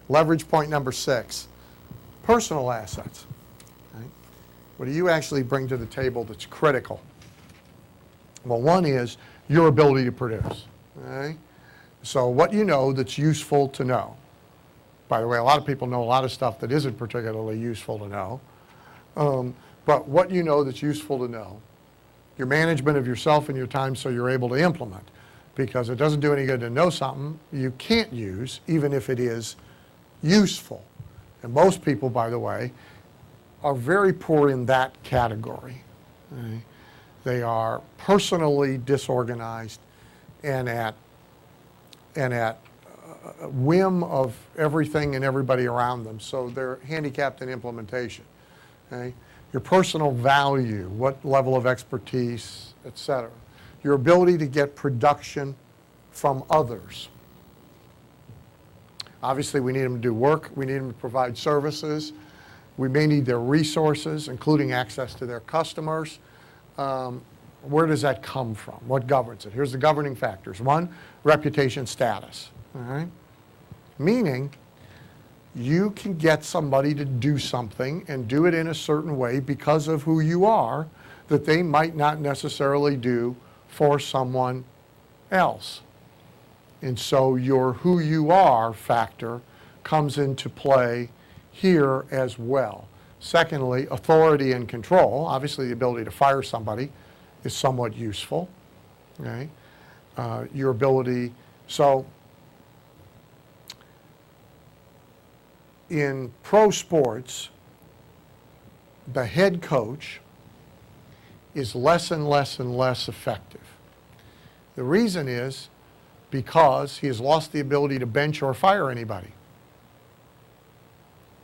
Leverage point number 6, personal assets. Right? What do you actually bring to the table that's critical? Well, one is your ability to produce. Okay? So what you know that's useful to know. By the way, a lot of people know a lot of stuff that isn't particularly useful to know. But what you know that's useful to know, your management of yourself and your time so you're able to implement. Because it doesn't do any good to know something you can't use, even if it is useful. And most people, by the way, are very poor in that category. Okay? They are personally disorganized and at whim of everything and everybody around them. So they're handicapped in implementation. Okay? Your personal value, what level of expertise, etc. Your ability to get production from others. Obviously, we need them to do work. We need them to provide services. We may need their resources, including access to their customers. Where does that come from? What governs it? Here's the governing factors. 1, reputation status. All right? Meaning, you can get somebody to do something and do it in a certain way because of who you are that they might not necessarily do for someone else. And so your who you are factor comes into play here as well. Secondly, authority and control. Obviously, the ability to fire somebody is somewhat useful. Okay? Your ability, so in pro sports, the head coach is less and less and less effective. The reason is because he has lost the ability to bench or fire anybody.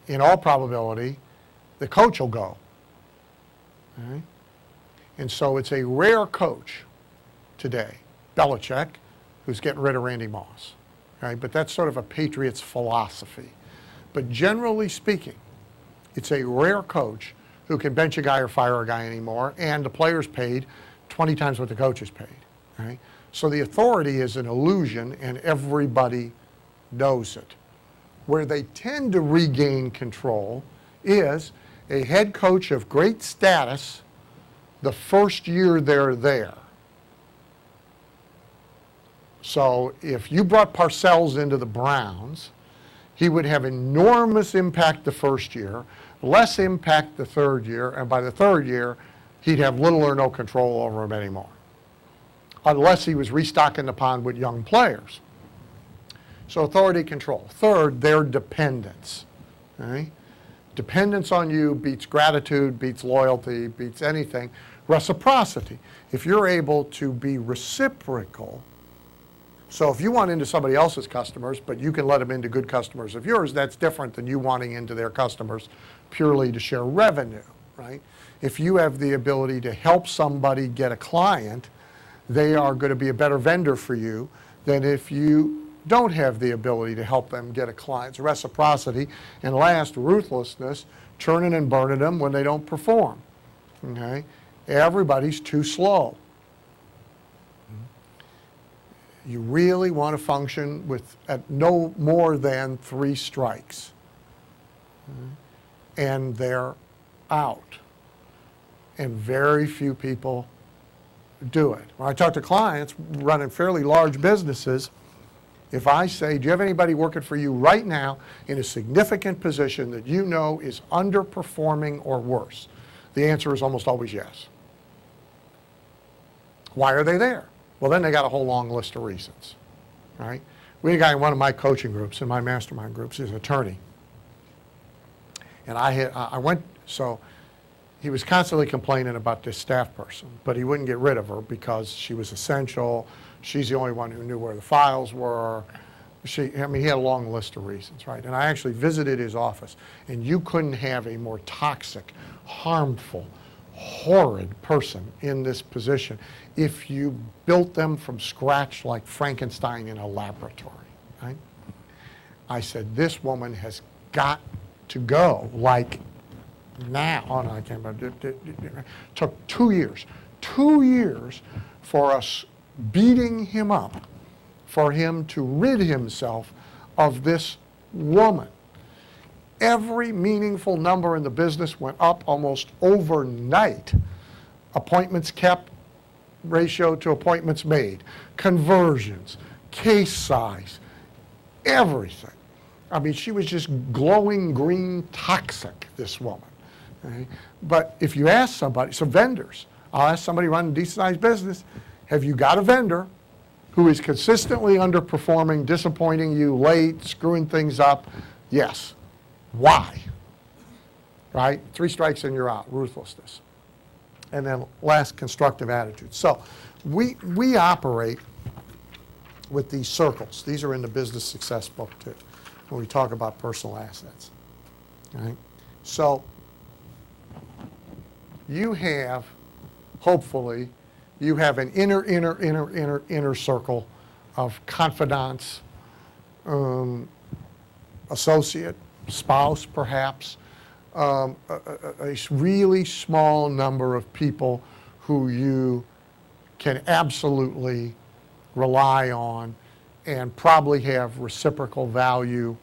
In all probability, the coach will go. Okay? And so it's a rare coach today, Belichick, who's getting rid of Randy Moss. Okay? But that's sort of a Patriots philosophy. But generally speaking, it's a rare coach who can bench a guy or fire a guy anymore, and the player's paid 20 times what the coach is paid. Right? So the authority is an illusion, and everybody knows it. Where they tend to regain control is a head coach of great status the first year they're there. So if you brought Parcells into the Browns, he would have enormous impact the first year, less impact the third year, and by the third year, he'd have little or no control over him anymore, unless he was restocking the pond with young players. So authority, control. Third, their dependence. Okay? Dependence on you beats gratitude, beats loyalty, beats anything. Reciprocity. If you're able to be reciprocal, so if you want into somebody else's customers, but you can let them into good customers of yours, that's different than you wanting into their customers purely to share revenue, right? If you have the ability to help somebody get a client, they are going to be a better vendor for you than if you don't have the ability to help them get a client. It's reciprocity. And last, ruthlessness, churning and burning them when they don't perform. Okay? Everybody's too slow. You really want to function with at no more than 3 strikes. And they're out. And very few people do it. When I talk to clients running fairly large businesses, if I say, do you have anybody working for you right now in a significant position that you know is underperforming or worse? The answer is almost always yes. Why are they there? Well, then they got a whole long list of reasons, right? We had a guy in one of my coaching groups, in my mastermind groups, he's an attorney. And so he was constantly complaining about this staff person, but he wouldn't get rid of her because she was essential. She's the only one who knew where the files were. He had a long list of reasons, right? And I actually visited his office, and you couldn't have a more toxic, harmful, horrid person in this position if you built them from scratch like Frankenstein in a laboratory, right? I said, this woman has got to go, like now. Oh, no, I can't remember. It took 2 years. 2 years for us beating him up, for him to rid himself of this woman. Every meaningful number in the business went up almost overnight. Appointments kept, ratio to appointments made, conversions, case size, everything. I mean, she was just glowing green toxic, this woman. Okay? But if you ask somebody, so vendors, I'll ask somebody running a decent-sized business, have you got a vendor who is consistently underperforming, disappointing you, late, screwing things up? Yes. Why? Right? 3 strikes and you're out, ruthlessness. And then last, constructive attitude. So we operate with these circles. These are in the business success book too, when we talk about personal assets. Right? So you have, hopefully, you have an inner circle of confidants, associate, spouse perhaps, a really small number of people who you can absolutely rely on and probably have reciprocal value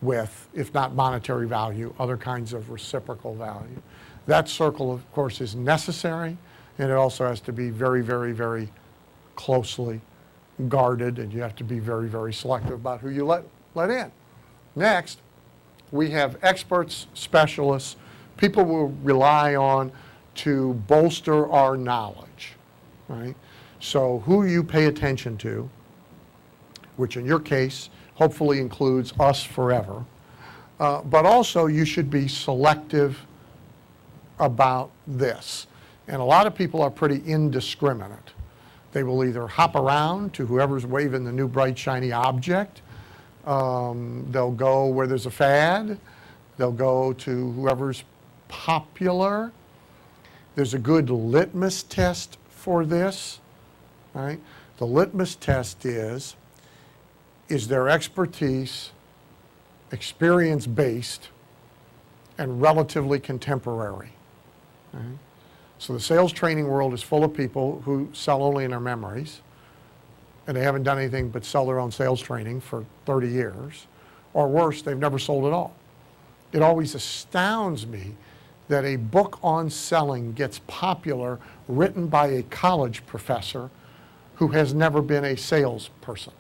with, if not monetary value, other kinds of reciprocal value. That circle, of course, is necessary, and it also has to be very, very, very closely guarded, and you have to be very, very selective about who you let in. Next, we have experts, specialists, people we'll rely on to bolster our knowledge, right? So who you pay attention to, which in your case hopefully includes us forever, but also you should be selective about this. And a lot of people are pretty indiscriminate. They will either hop around to whoever's waving the new bright shiny object. They'll go where there's a fad. They'll go to whoever's popular. There's a good litmus test for this, right? The litmus test is their expertise experience-based and relatively contemporary? Right? So the sales training world is full of people who sell only in their memories, and they haven't done anything but sell their own sales training for 30 years, or worse, they've never sold at all. It always astounds me that a book on selling gets popular written by a college professor who has never been a salesperson.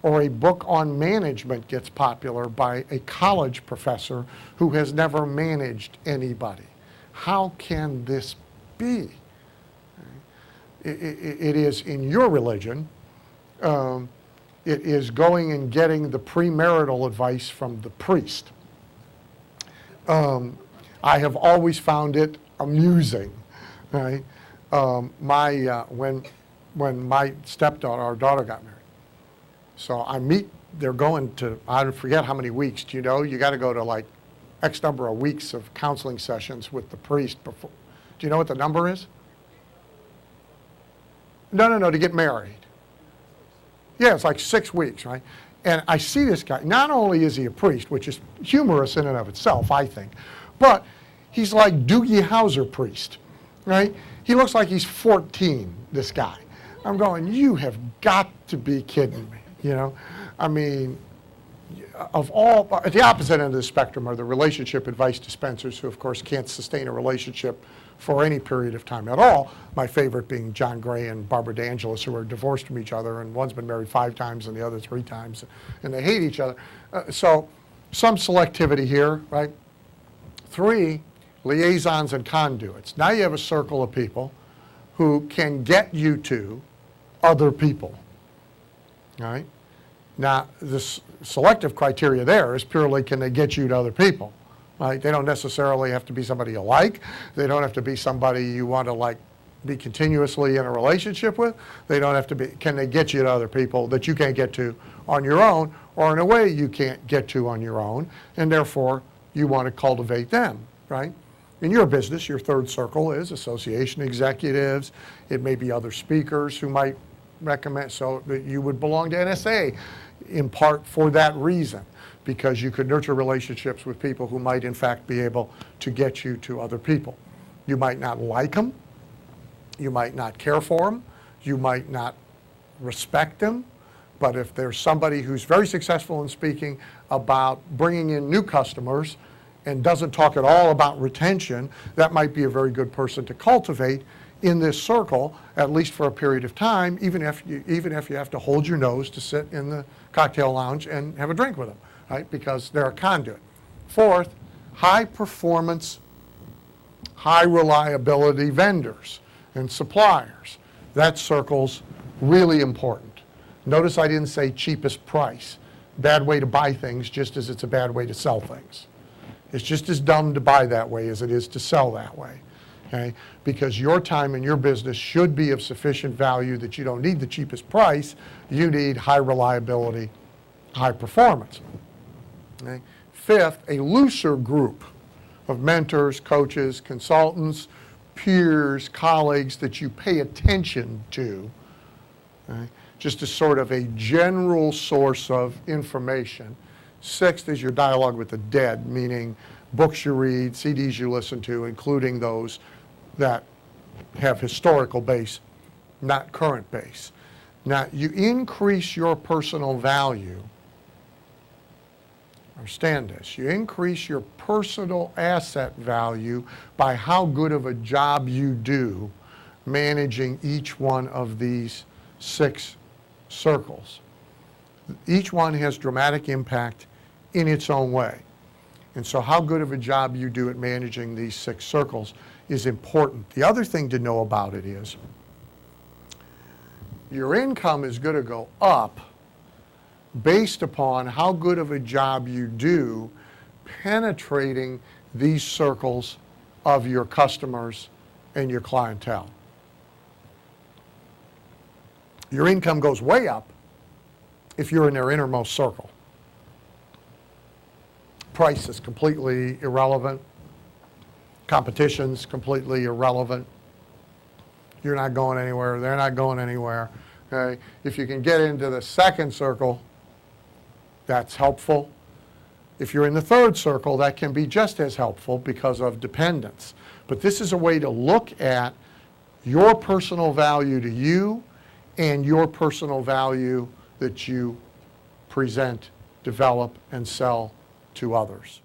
Or a book on management gets popular by a college professor who has never managed anybody. How can this be? It is in your religion, it is going and getting the premarital advice from the priest. I have always found it amusing, right? When my stepdaughter, our daughter got married, so they're going to, I forget how many weeks, do you know? You got to go to like X number of weeks of counseling sessions with the priest before. Do you know what the number is? No, to get married. Yeah, it's like 6 weeks, right? And I see this guy, not only is he a priest, which is humorous in and of itself, I think, but he's like Doogie Howser priest, right? He looks like he's 14, this guy. I'm going, you have got to be kidding me, you know? I mean, of all, at the opposite end of the spectrum are the relationship advice dispensers who, of course, can't sustain a relationship for any period of time at all. My favorite being John Gray and Barbara DeAngelis, who are divorced from each other, and one's been married 5 times and the other 3 times, and they hate each other. So some selectivity here, right? 3, liaisons and conduits. Now you have a circle of people who can get you to other people, right? Now, this selective criteria there is purely, can they get you to other people, right? They don't necessarily have to be somebody you like. They don't have to be somebody you want to like be continuously in a relationship with. They don't have to be, can they get you to other people that you can't get to on your own, or in a way you can't get to on your own, and therefore you want to cultivate them, right? In your business, your third circle is association executives. It may be other speakers who might recommend, so that you would belong to NSA in part for that reason, because you could nurture relationships with people who might in fact be able to get you to other people. You might not like them, you might not care for them, you might not respect them, But if there's somebody who's very successful in speaking about bringing in new customers and doesn't talk at all about retention, that might be a very good person to cultivate in this circle, at least for a period of time, even if you have to hold your nose to sit in the cocktail lounge and have a drink with them, right? Because they're a conduit. Fourth, high performance, high reliability vendors and suppliers. That circle's really important. Notice I didn't say cheapest price. Bad way to buy things, just as it's a bad way to sell things. It's just as dumb to buy that way as it is to sell that way. Okay? Because your time and your business should be of sufficient value that you don't need the cheapest price. You need high reliability, high performance. Okay? Fifth, a looser group of mentors, coaches, consultants, peers, colleagues that you pay attention to. Okay? Just as sort of a general source of information. Sixth is your dialogue with the dead, meaning books you read, CDs you listen to, including those that have historical base, not current base. Now, you increase your personal value. Understand this. You increase your personal asset value by how good of a job you do managing each one of these 6 circles. Each one has dramatic impact in its own way. And so how good of a job you do at managing these 6 circles is important. The other thing to know about it is your income is going to go up based upon how good of a job you do penetrating these circles of your customers and your clientele. Your income goes way up if you're in their innermost circle. Price is completely irrelevant. Competition's completely irrelevant. You're not going anywhere. They're not going anywhere. Okay? If you can get into the second circle, that's helpful. If you're in the third circle, that can be just as helpful because of dependence. But this is a way to look at your personal value to you and your personal value that you present, develop, and sell to others.